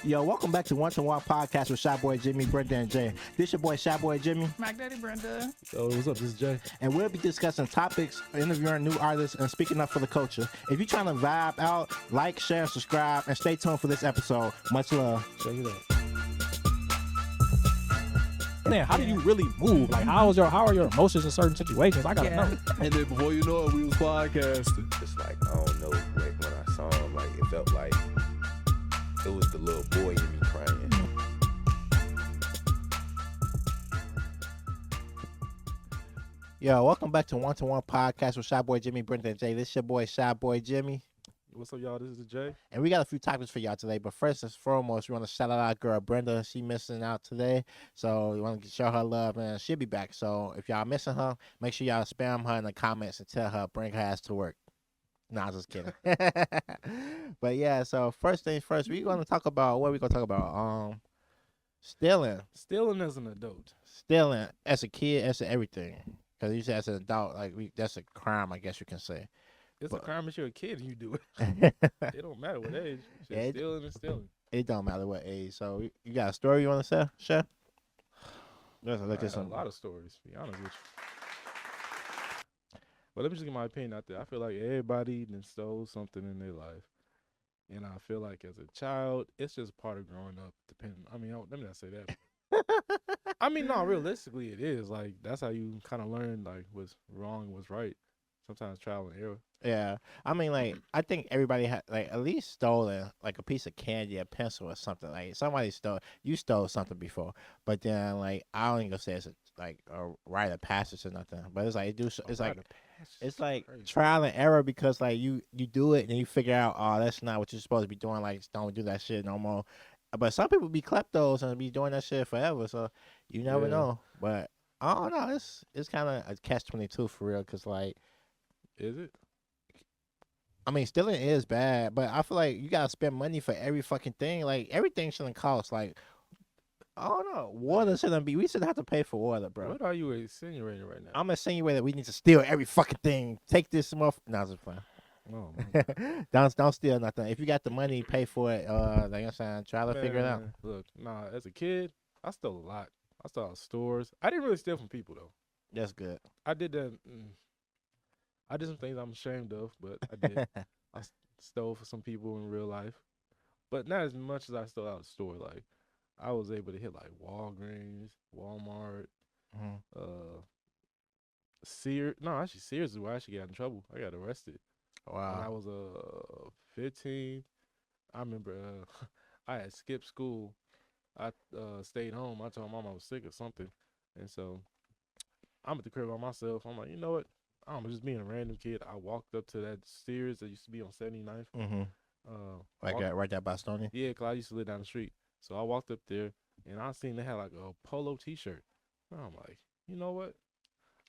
Yo, welcome back to Once and Walk Podcast with chiboyjimmy, Brenda, and Jay. This your boy chiboyjimmy, Macdaddy Brenda. Yo, what's up? This is Jay. and we'll be discussing topics, interviewing new artists, and speaking up for the culture. If you're trying to vibe out, like, share, and subscribe, and stay tuned for this episode. Much love. Check it out. Man, how do you really move? Like, how are your emotions in certain situations? I gotta know. And then before you know it, we was podcasting. It's like, I don't know, like when I saw him, like it felt like it was the little boy in me crying. Yo, welcome back to Once and One Podcast with chiboyjimmy, Brenda, and Jay. This your boy chiboyjimmy. What's up, y'all? This is Jay. And we got a few topics for y'all today. But first and foremost, we want to shout out our girl Brenda. She missing out today. So we want to show her love, and she'll be back. So if y'all missing her, make sure y'all spam her in the comments and tell her bring her ass to work. Nah, I'm just kidding. But yeah, so first things first, we're going to talk about, what we going to talk about? Stealing. Stealing as an adult. Stealing as a kid, as everything. Because you said as an adult, like that's a crime, I guess you can say. It's But- a crime if you're a kid and you do it. It don't matter what age. Yeah, it- Stealing is stealing. It don't matter what age. So you got a story you want to share? Let's look I at got some. a lot of stories, to be honest with you. But let me just get my opinion out there. I feel like everybody done stole something in their life. And I feel like as a child, it's just part of growing up. Let me not say that. I mean, no, realistically, it is. Like, that's how you kind of learn, like, what's wrong and what's right. Sometimes trial and error. Yeah, I mean, like, I think everybody had, like, at least stolen, like, a piece of candy, a pencil, or something. Like, somebody you stole something before, but then, like, I don't even gonna say it's a rite of passage or nothing, but it's like, it's like Crazy. trial and error because, like, you do it and you figure out, oh, that's not what you're supposed to be doing. Like, don't do that shit no more. But some people be kleptos and be doing that shit forever, so you never Yeah. know. But I don't know. It's kind of a catch-22 for real, cause like. Is it? I mean, stealing is bad, but I feel like you gotta spend money for every fucking thing. Like everything shouldn't cost. Like I don't know, water shouldn't be. We shouldn't have to pay for water, bro. What are you insinuating right now? I'm insinuating that we need to steal every fucking thing. Take this No, it's fine. Oh, Don't steal nothing. If you got the money, pay for it. Like I'm saying, try to figure it out. Man, Look, as a kid, I stole a lot. I stole out of stores. I didn't really steal from people though. That's good. I did that. I did some things I'm ashamed of, but I did. Stole for some people in real life, but not as much as I stole out of the store. Like I was able to hit like Walgreens, Walmart, Sears. No, actually Sears is where I actually got in trouble. I got arrested when I Wow. was 15. I remember I had skipped school. I stayed home. I told my mom I was sick or something, and so I'm at the crib by myself. I'm like, you know what? I'm just being a random kid. I walked up to that Sears that used to be on 79th. Mm-hmm. Like walked- right there by Stony. Yeah, 'cause I used to live down the street. So I walked up there, and I seen they had like a polo T-shirt. And I'm like, you know what?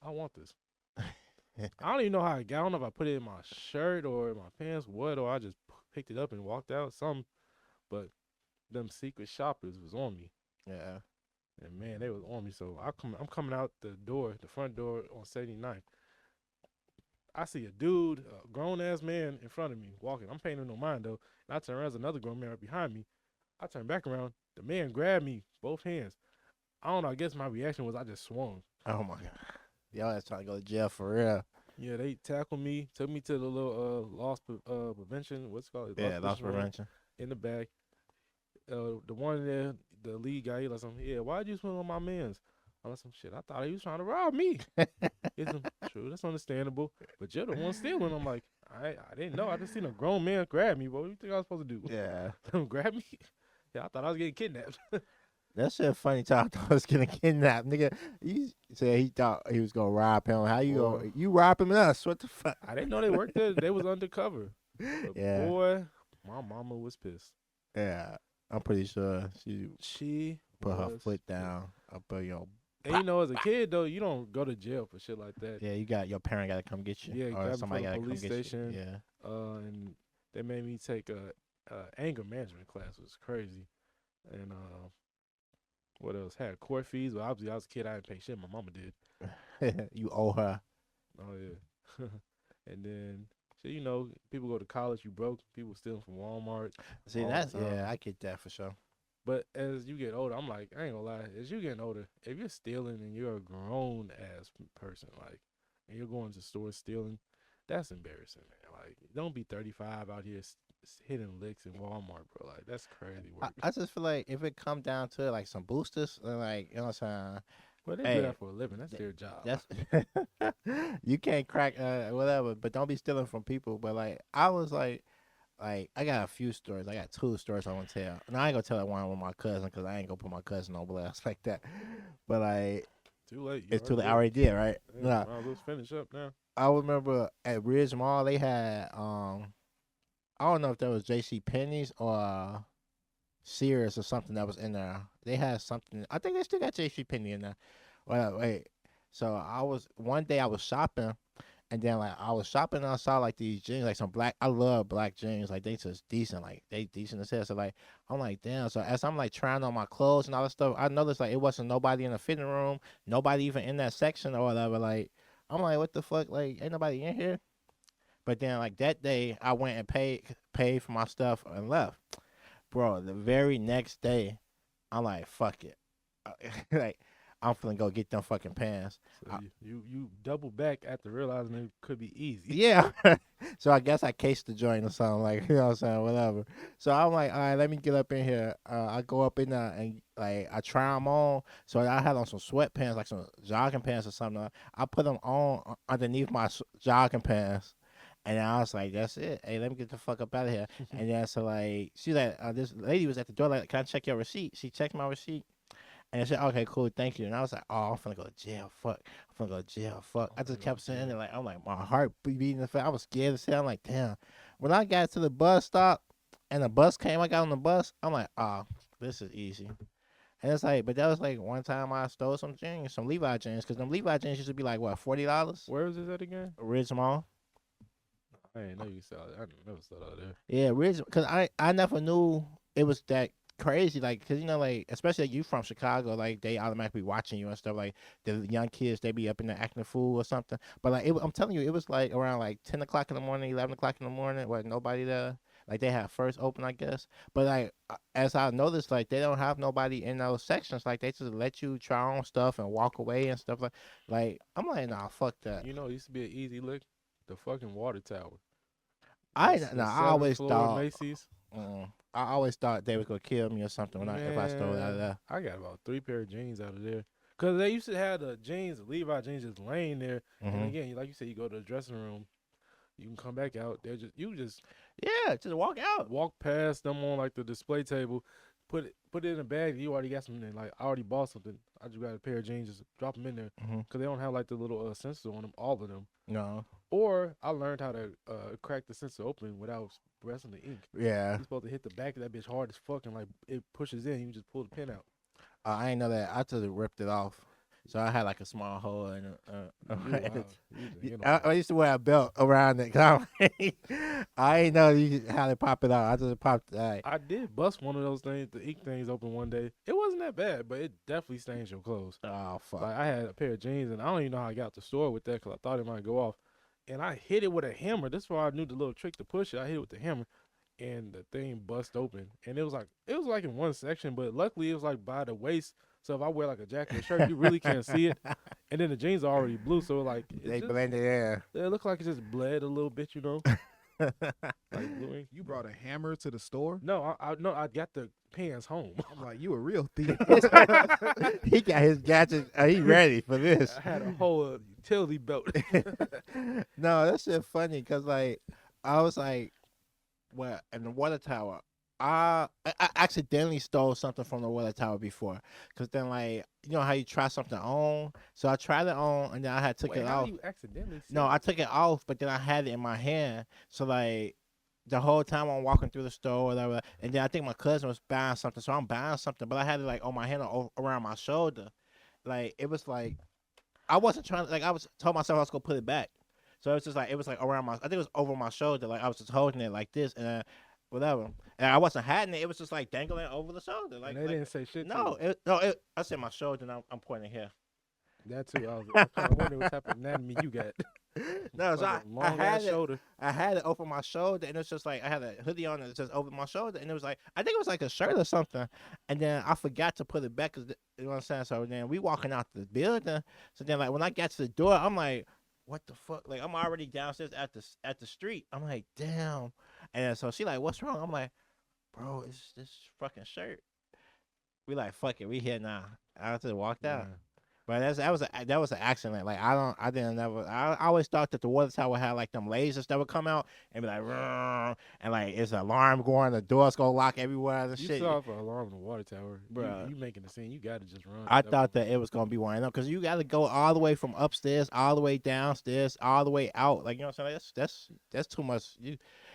I want this. I don't even know how I got. I don't know if I put it in my shirt or in my pants, or I just picked it up and walked out. Something, but them secret shoppers was on me, Yeah. and man, they was on me. So I'm coming out the front door on 79th. I see a dude, a grown ass man in front of me walking. I'm paying him no mind though. And I turn around, there's another grown man right behind me. I turn back around. The man grabbed me, both hands. I don't know. I guess my reaction was I just swung. Oh my god. Y'all that's trying to go to jail for real. Yeah, they tackled me, took me to the little loss prevention. What's it called? Yeah, loss room prevention. in the back. The one there, the lead guy, he like something. Yeah, why'd you swing on my man's? I'm like some shit. I thought he was trying to rob me. True, that's understandable. But you're the one stealing. I'm like, I didn't know. I just seen a grown man grab me. What do you think I was supposed to do? Yeah. Let him grab me? Yeah, I thought I was getting kidnapped. That shit funny. Till I thought I was getting kidnapped, nigga. He said he thought he was gonna rob him. How you Boy. go? You robbing us? What the fuck? I didn't know they worked there. They was undercover. But Yeah. boy, my mama was pissed. Yeah, I'm pretty sure she She put her was foot pissed. down. Up your. And you know, as a kid though, you don't go to jail for shit like that. Yeah, you got your parent got to come get you. Yeah, you or gotta be somebody from got the to come police get station. you. Yeah. And they made me take a anger management class. It was crazy. And what else? Had court fees, but obviously I was a kid. I didn't pay shit. My mama did. You owe her. Oh yeah. And then shit, you know, people go to college, you broke. People stealing from Walmart. See, all the that's time. I get that for sure. But as you get older, I'm like, I ain't gonna lie. As you getting older, if you're stealing and you're a grown ass person, like, and you're going to stores stealing, that's embarrassing, man. Like, don't be 35 out here hitting licks in Walmart, bro. Like, that's crazy work. I just feel like if it come down to like some boosters, then, like, you know what I'm saying. Well, they do Hey, that for a living. That's their job. That's you can't crack whatever, but don't be stealing from people. But like I was like I got a few stories. I got 2 stories I want to tell. And I ain't gonna tell that one with my cousin because I ain't gonna put my cousin on blast like that. But like too late. You it's too late. I already already did, right? did. No, Yeah, well, let's finish up now. I remember at Ridge Mall they had I don't know if that was J.C. Penney's or Sears or something that was in there. They had something. I think they still got J.C. Penney in there. Well, wait. So one day I was shopping, and then like I was shopping and I saw like these jeans, like some black. I love black jeans. Like they just decent. Like they decent as hell. So like I'm like damn. So as I'm like trying on my clothes and all that stuff, I noticed like it wasn't nobody in the fitting room, nobody even in that section or whatever. Like I'm like what the fuck? Like ain't nobody in here. But then like that day I went and paid for my stuff and left. Bro, the very next day, I'm like, fuck it. Like, I'm finna go get them fucking pants. So you double back after realizing it could be easy. Yeah. So I guess I cased the joint or something, like, you know what I'm saying, whatever. So I'm like, all right, let me get up in here. I go up in there and, like, I try them on. So I had on some sweatpants, like some jogging pants or something. I put them on underneath my jogging pants. And then I was like, that's it. Hey, let me get the fuck up out of here. And then so like, she like, this lady was at the door, like, can I check your receipt? She checked my receipt. And I said, okay, cool, thank you. And I was like, oh, I'm finna go to jail, fuck. I'm finna go to jail, fuck. I just kept saying it, like, I'm like, my heart beating. I was scared as hell. I'm like, damn. When I got to the bus stop and the bus came, I got on the bus, I'm like, oh, this is easy. And it's like, but that was like one time I stole some jeans, some Levi jeans, because them Levi jeans used to be like, what, $40? Where is this at again? Ridge Mall. I didn't know you saw it. I never saw that there. Yeah, Ridge, because I never knew it was that crazy, like, because, you know, like, especially like you from Chicago, like, they automatically watching you and stuff, like, the young kids, they be up in there acting a fool or something, but, like, I'm telling you, it was, like, around, like, 10 o'clock in the morning, 11 o'clock in the morning, where nobody there, like, they had first open, I guess, but, like, as I noticed, like, they don't have nobody in those sections, like, they just let you try on stuff and walk away and stuff, like, I'm like, nah, fuck that. You know, it used to be an easy lick. The fucking water tower. I The always seventh floor thought, Macy's. I always thought they was gonna kill me or something if I stole it out of there. I got about 3 pair of jeans out of there. Cause they used to have the jeans, the Levi jeans, just laying there. And Mhm. again, like you said, you go to the dressing room, you can come back out. You just Yeah, just walk out. walk past them on like the display table, put it in a bag. You already got something. Like I already bought something. I just got a pair of jeans. Just drop them in there. Mhm. Cause they don't have like the little sensor on them. All of them. No. Or I learned how to crack the sensor open without pressing the ink. Yeah. You're supposed to hit the back of that bitch hard as fuck and like it pushes in. You just pull the pin out. I ain't know that. I just ripped it off. So I had like a small hole in it. I used to wear a belt around it. 'Cause I ain't know how to pop it out. I just popped. I did bust one of those things, the ink things open one day. It wasn't that bad, but it definitely stains your clothes. Oh fuck! Like I had a pair of jeans, and I don't even know how I got to the store with that because I thought it might go off. And I hit it with a hammer. This is why I knew the little trick to push it. I hit it with the hammer, and the thing bust open. And it was like in one section, but luckily it was like by the waist. So if I wear like a jacket or shirt, you really can't see it. And then the jeans are already blue, so like They blended in. It looked like it just bled a little bit, you know. Like blue ink. You brought a hammer to the store? No, I got the pants home. I'm like, you a real thief. He got his gadgets. He ready for this. I had a whole utility belt. No, that shit funny because like I was like, well, in the water tower. I accidentally stole something from the water tower before, cause then like you know how you try something on, so I tried it on and then I had took Wait, it how off. you accidentally? No, I took it off, but then I had it in my hand, so like the whole time I'm walking through the store or whatever, and then I think my cousin was buying something, so I'm buying something, but I had it like on my hand or around my shoulder, like it was like I wasn't trying to, like I was told myself I was gonna put it back, so it was like around my, I think it was over my shoulder, like I was just holding it like this and. Whatever, and I wasn't hiding it. It was just like dangling over the shoulder. Like and they didn't say shit. No, I said my shoulder, and I'm pointing here. That too. I was kind of wondering what type of anatomy you got. No, so Fucking I long had ass it. shoulder. I had it over my shoulder, and it's just like I had a hoodie on, and it's just over my shoulder, and it was like I think it was like a shirt or something, and then I forgot to put it back. Cause you know what I'm saying. So then we walking out the building. So then like when I got to the door, I'm like, what the fuck? Like I'm already downstairs at the street. I'm like, damn. And then, so she like, what's wrong? I'm like, bro, it's this fucking shirt. We like, fuck it, we here now. I just walked out. Man. But that was an accident. Like I always thought that the water tower had like them lasers that would come out and be like, "Rrrr," and like it's an alarm going, the doors go lock everywhere and You shit. saw for alarm in the water tower, Bruh. You making the scene. You got to just run. I thought that it was gonna be one of them because you got to go all the way from upstairs, all the way downstairs, all the way out. Like you know what I'm saying? That's too much.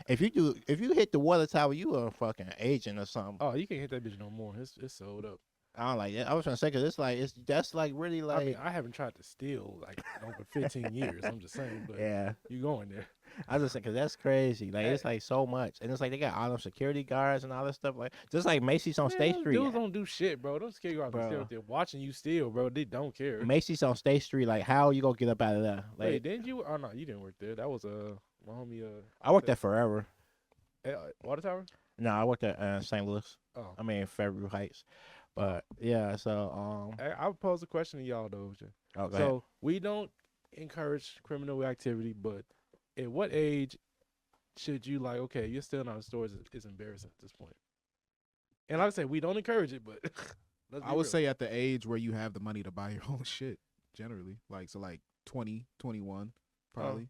If you hit the water tower, you a fucking agent or something. Oh, you can't hit that bitch no more. It's sold up. I don't like that. I was trying to say because that's like really like I mean, I haven't tried to steal like in over 15 years. I'm just saying, but yeah. you going there? I just think because that's crazy. Like it's like so much, and it's like they got all them security guards and all that stuff. Like just like Macy's on State Man, Street. Dudes don't do shit, bro. Don't scare you out Bro. there. They're watching you steal, bro. They don't care. Macy's on State Street. Like how you gonna get up out of there? Like Wait, didn't you? Oh no, you didn't work there. That was my homie. I worked there forever. Water Tower. No, I worked at St. Louis. Oh, I mean Fairview Heights. But yeah, so I would pose a question to y'all though. Jay. oh, go ahead. So we don't encourage criminal activity, but at what age should you like? Okay, you're still not in stores. Is embarrassing at this point. And like I say, we don't encourage it, but let's be I would real. say at the age where you have the money to buy your own shit, generally. Like, so like 20, 21, probably.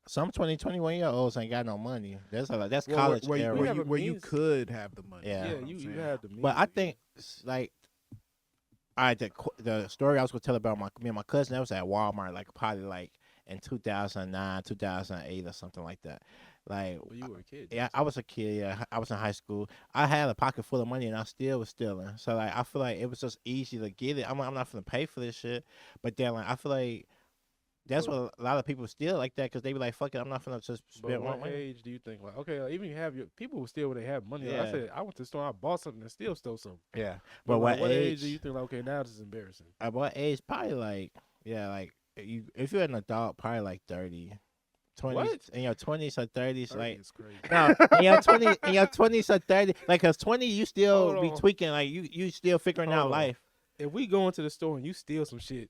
Some 20, 21-year-olds ain't got no money. That's Well, college where, era. we have a where you means- could have the money. Yeah. you yeah, know what you I'm you saying? had the means. But I think like, all right, the story I was gonna tell about me and my cousin, that was at Walmart, like probably like in 2009, 2008 or something like that. Like, well, you were a kid. yeah, I was a kid. Yeah, I was in high school. I had a pocket full of money and I still was stealing. So like, I feel like it was just easy to get it. I'm not gonna pay for this shit. But then like, I feel like that's what a lot of people steal like that because they be like, fuck it, I'm not gonna just But spend my what money. age do you think like okay, like, even you have your people will steal when they have money. Like I Yeah. said I went to the store, I bought something and still stole something. Yeah, But but like, what age do you think like okay now this is embarrassing? At what age? Probably like, yeah, like if you're an adult, probably like 30, 20s, What? in your 20s or 30s, 30 like is crazy. no, in your 20s or 30s, like cause 20 you still Hold be on. tweaking, like you still figuring out Hold on. life. If we go into the store and you steal some shit,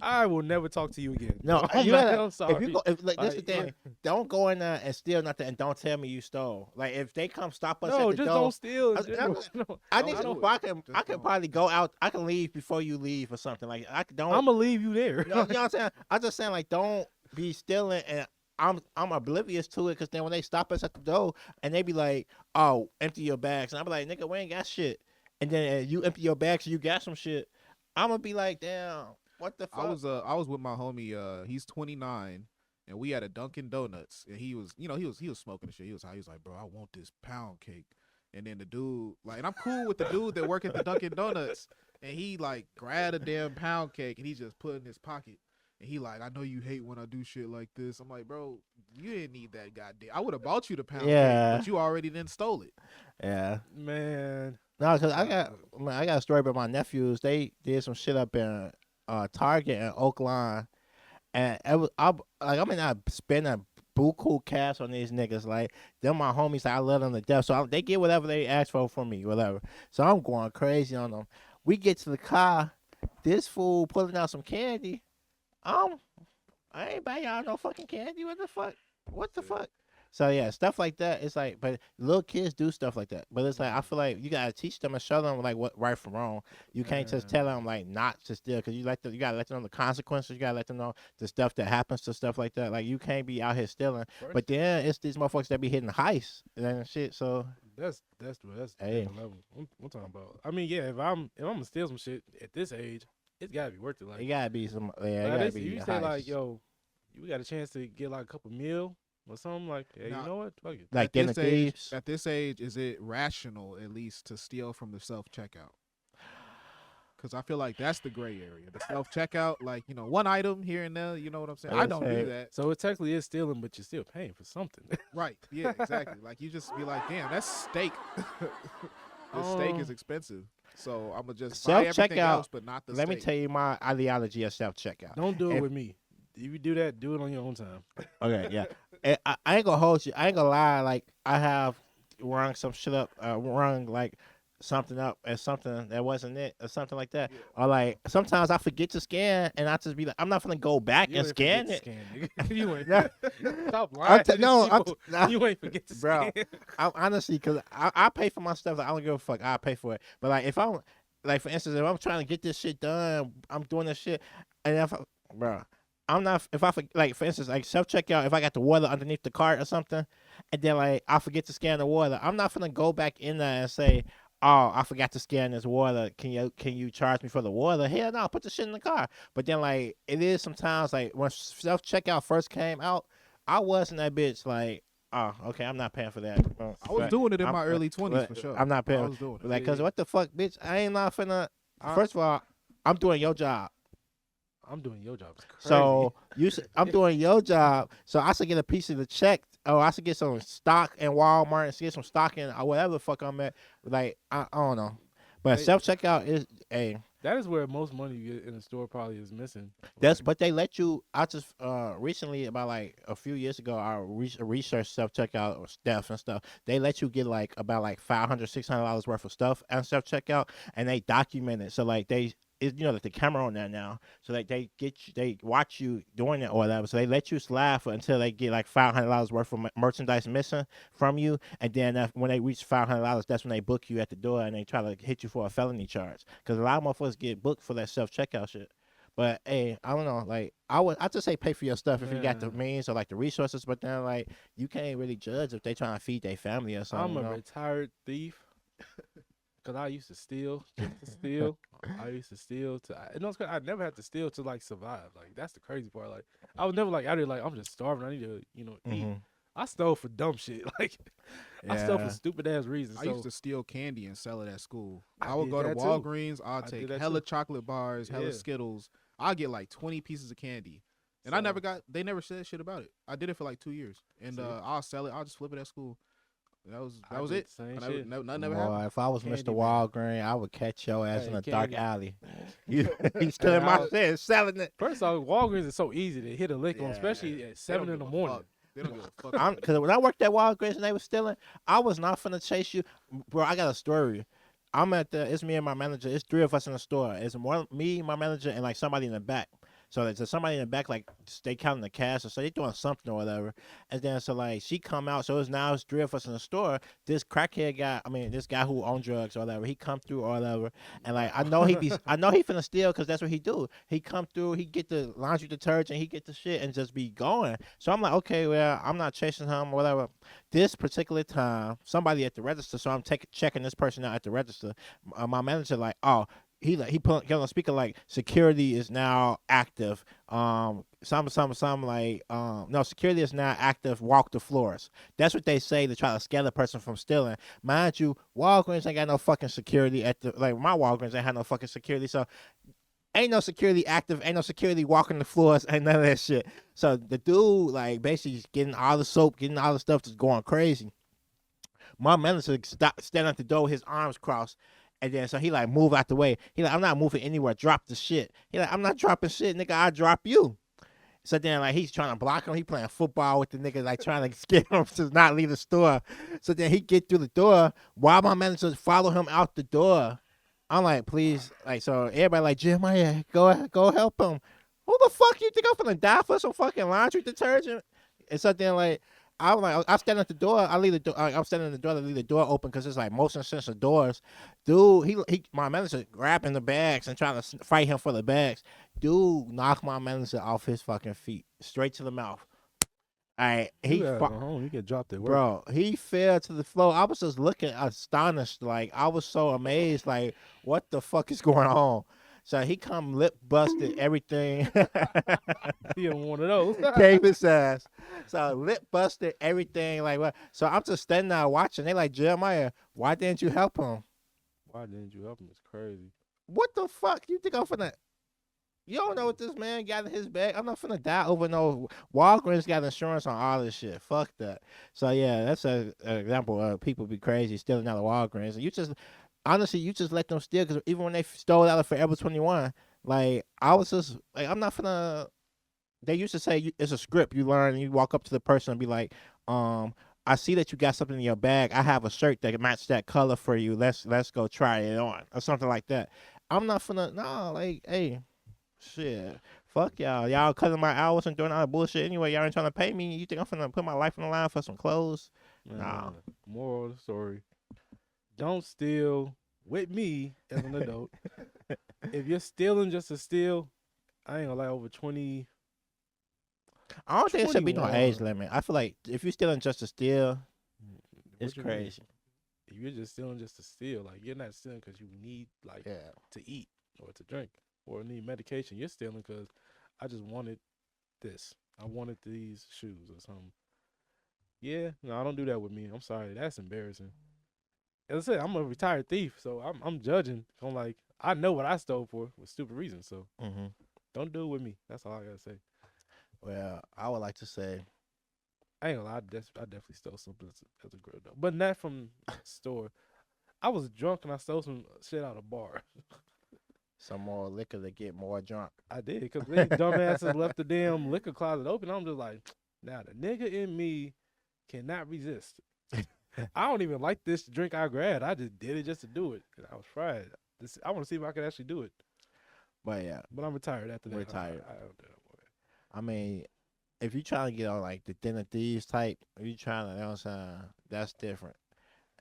I will never talk to you again. No, I'm you not- gotta, I'm sorry. if you go, if like this the Like, thing, don't go in there and steal nothing and don't tell me you stole. Like if they come stop us no, at the just door, don't steal. I- Just- no, I don't need do to. it. I can Just I can don't. probably go out. I can leave before you leave or something. Like I don't. I'm gonna leave you there. You know what I'm saying? I'm just saying, like, don't be stealing, and I'm oblivious to it, because then when they stop us at the door, and they be like, "Oh, empty your bags," and I be like, "Nigga, we ain't got shit," and then you empty your bags, and you got some shit, I'm gonna be like, "Damn, what the fuck?" I was with my homie. He's 29, and we had a Dunkin' Donuts, and he was smoking the shit. He was high. He was like, bro, I want this pound cake. And then the dude, like, and I'm cool with the dude that work at the Dunkin' Donuts, and he like grabbed a damn pound cake and he just put it in his pocket. And he like, I know you hate when I do shit like this. I'm like, bro, you didn't need that goddamn. I would have bought you the pound Yeah. cake, but you already then stole it. Yeah. Man, No, because I got a story about my nephews. They did some shit up in Target in Oak Lawn, and it was I'm not spending buku cash on these niggas. Like them, my homies. I love them to death. So they get whatever they ask for from me, whatever. So I'm going crazy on them. We get to the car. This fool pulling out some candy. I ain't buy y'all no fucking candy. What the fuck? What the fuck? So yeah, stuff like that. It's like, but little kids do stuff like that. But it's like I feel like you gotta teach them and show them like what right from wrong. You can't just tell them like not to steal, because you gotta let them know the consequences. You gotta let them know the stuff that happens to stuff like that. Like you can't be out here stealing. first, But then it's these motherfuckers that be hitting heists and shit. So that's Hey. different level. I'm talking about. I mean, yeah, if I'm gonna steal some shit at this age, it's gotta be worth it. Like, it gotta be some. Yeah, it like gotta this, be. you a say like, heist. yo, you got a chance to get like a couple meal or something. Like, hey, Nah. you know what? Fuck it. like dinner thieves. At this age, is it rational at least to steal from the self checkout? Because I feel like that's the gray area. The self checkout, like, you know, one item here and there. You know what I'm saying? I don't do that. So it technically is stealing, but you're still paying for something. Right? Yeah, exactly. Like you just be like, damn, that's steak. This steak is expensive, so I'm gonna just buy everything Self-checkout, else, but not the Let me steak. tell you my ideology of self checkout. Don't do it If- with me. you do that, do it on your own time. Okay, yeah. And I ain't gonna hold you. I ain't gonna lie. Like I have rung some shit up, rung like something up as something that wasn't it, or something like that. Or like sometimes I forget to scan, and I just be like, I'm not gonna go back You and ain't forget scan to it. scan, nigga. You ain't. Nah. Stop lying to these no, people. You ain't forget to bro. scan. I'm honestly, cause I pay for my stuff. Like, I don't give a fuck. I pay for it. But like if I'm like for instance, if I'm trying to get this shit done, I'm doing this shit, and bro. I'm not if I like for instance like self checkout if I got the water underneath the cart or something, and then like I forget to scan the water. I'm not gonna go back in there and say, oh, I forgot to scan this water. Can you charge me for the water? Hell no, put the shit in the car. But then like it is sometimes like when self checkout first came out, I wasn't that bitch like. Oh, okay. I'm not paying for that. I was doing it in I'm- my early 20s for sure. I'm not I paying. was doing it. Like, cause what the fuck, bitch? I ain't not finna. I- First of all, I'm doing your job. I'm doing your job. It's crazy. So I'm doing your job. So I should get a piece of the check. Oh, I should get some stock in Walmart and get some stock in or whatever the fuck I'm at. Like I don't know, but Hey. self checkout is that is where most money you get in the store probably is missing. that's but they let you. I just recently about like a few years ago I researched self checkout stuff and stuff. They let you get like about like $500-$600 worth of stuff at self checkout, and they document it. So like like the camera on there now, so like they watch you doing it or whatever. So they let you slide until they get like $500 worth of merchandise missing from you, and then when they reach $500, that's when they book you at the door and they try to hit you for a felony charge. Because a lot of motherfuckers get booked for that self checkout shit. But hey, I don't know. Like I just say pay for your stuff if you got the Yeah. means or like the resources. But then like you can't really judge if they trying to feed their family or something. I'm a you know? retired thief. Cause I used to steal, just to steal. I used to steal I never had to steal to like survive. Like that's the crazy part. Like I was never like out there like I'm just starving. I need to eat. Mhm. I stole for dumb shit. Like I stole for Yeah. stupid ass reasons. I So used to steal candy and sell it at school. I I would did go to that too. Walgreens. I'll I take did that hella too. chocolate bars, hella Yeah. Skittles. I'll get like 20 pieces of candy. And they never said shit about it. I did it for like 2 years. And See? I'll sell it. I'll just flip it at school. That was I did it. the same And shit. nothing ever Boy, happened. if I was Candy Mr. man. Walgreen, I would catch your ass in Hey, a dark candy. alley. He's stealing my shit, selling it. First off, Walgreens is so easy to hit a lick on, Yeah. especially at They don't 7 in give the a morning. fuck. They don't give a fuck. Because when I worked at Walgreens and they was stealing, I was not finna chase you, bro. I got a story. It's me and my manager. It's three of us in the store. It's me, my manager, and like somebody in the back. So there's somebody in the back, like they counting the cash, or so they doing something or whatever. And then so like she come out, so it's three of us in the store. This crackhead guy, this guy who owned drugs or whatever, he come through or whatever. And like I know he finna steal because that's what he do. He come through, he get the laundry detergent, he get the shit and just be going. So I'm like, okay, well I'm not chasing him or whatever. This particular time, somebody at the register, so I'm checking this person out at the register. My manager like, oh. He put on speaker like security is now active. No, security is now active. Walk the floors. That's what they say to try to scare the person from stealing. Mind you, Walgreens ain't got no fucking security my Walgreens ain't had no fucking security. So ain't no security active. Ain't no security walking the floors. Ain't none of that shit. So the dude like basically getting all the soap, getting all the stuff that's going crazy. My manager standing at the door with his arms crossed. And then so he like move out the way. He like, I'm not moving anywhere. Drop the shit. He like, I'm not dropping shit, nigga. I drop you. So then like he's trying to block him. He playing football with the nigga, like trying to scare him to not leave the store. So then he get through the door while my manager follow him out the door. I'm like, please, like so everybody like Jeremiah, go help him. Who the fuck you think I'm finna die for some fucking laundry detergent? And so then like. I'm standing at the door. I'm standing at the door to leave the door open because it's like motion sensor doors. Dude, my manager grabbing the bags and trying to fight him for the bags. Dude, knocked my manager off his fucking feet, straight to the mouth. Alright, You gotta go home. You get dropped at work. bro, he fell to the floor. I was just looking astonished, like I was so amazed, like what the fuck is going on? So he come lip busted everything. He don't want of those. Gave his ass. So lip busted everything like what? So I'm just standing there watching. They like Jeremiah, why didn't you help him? Why didn't you help him? It's crazy. What the fuck? You think I'm finna? You don't know what this man got in his bag. I'm not finna die over no. Walgreens got insurance on all this shit. Fuck that. So yeah, that's an example of people be crazy stealing out of Walgreens. And you just let them steal because even when they stole out of Forever 21, like I was just like I'm not finna they used to say it's a script you learn. And you walk up to the person and be like, I see that you got something in your bag. I have a shirt that match that color for you. Let's go try it on or something like that. I'm not finna like, hey, shit. Fuck y'all. Y'all cutting my hours and doing all that bullshit anyway. Y'all ain't trying to pay me. You think I'm finna put my life on the line for some clothes? Nah. Moral of the story: don't steal with me as an adult. If you're stealing just to steal, I ain't gonna lie. Over 20, I don't think it should be no 21. age limit. I feel like if you're stealing just to steal, it's what you mean? crazy. If you're just stealing just to steal, like you're not stealing because you need like Yeah. to eat or to drink or need medication. You're stealing because I just wanted this. I wanted these shoes or something. Yeah, no, I don't do that with me. I'm sorry, that's embarrassing. As I said, I'm a retired thief, so I'm judging. I'm like, I know what I stole for with stupid reasons. So Mm-hmm. don't do it with me. That's all I gotta say. Well, I would like to say, I ain't gonna lie, I definitely stole something as a girl though, but not from the store. I was drunk and I stole some shit out of a bar. some more liquor to get more drunk. I did because they dumbasses left the damn liquor closet open. I'm just like, now the nigga in me cannot resist. I don't even like this drink I grabbed. I just did it just to do it. And I was fried. I want to see if I can actually do it. But yeah, But I'm retired after that. Retired. I don't do that. I mean, if you trying to get on like the Den of Thieves type, if you trying to, you know what I'm saying, that's different.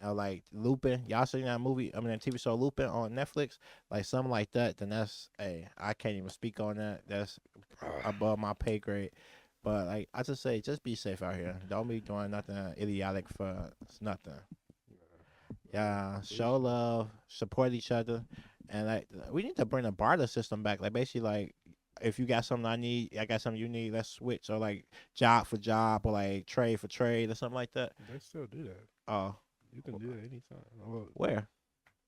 Or like Lupin, y'all seen that movie? I mean, that TV show Lupin on Netflix, like something like that. Then that's, hey, I can't even speak on that. That's above my pay grade. But like I just say, just be safe out here. Don't be doing nothing idiotic for nothing. Yeah, show love, support each other, and like we need to bring the barter system back. Like basically, like if you got something I need, I got something you need. Let's switch, or like job for job, or like trade for trade, or something like that. They still do that. Oh, You can do that anytime. Well, where?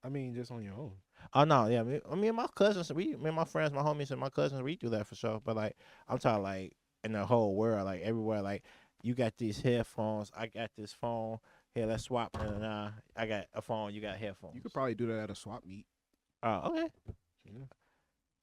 I mean, just on your own. Oh no, yeah, me and my cousins, me and my friends, my homies, and my cousins, we do that for sure. But like, I'm talking like in the whole world, like everywhere. Like you got these headphones, I got this phone. Here, let's swap. And I got a phone, you got headphones. You could probably do that at a swap meet. Oh, okay. Yeah.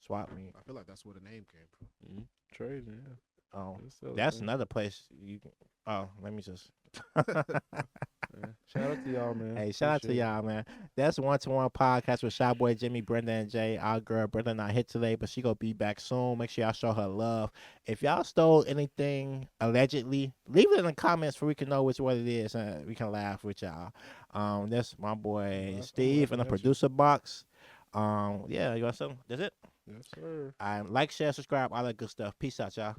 Swap me. I feel like that's where the name came from. Mm-hmm. Trade, yeah. Oh, They sell that's that. another place you can. Oh, let me just. Yeah. Shout out to y'all, man. Hey, shout out to Appreciate it. y'all, man. That's One-to-One podcast with Shy Boy Jimmy, Brenda, and Jay. Our girl Brenda not hit today, but she gonna be back soon. Make sure y'all show her love. If y'all stole anything allegedly, leave it in the comments so we can know which one it is, and we can laugh with y'all. That's my boy I'm Steve in the laughing at you. producer box. Yeah, you want something? That's it. Yes, sir. Like, share, subscribe, all that good stuff. Peace out, y'all.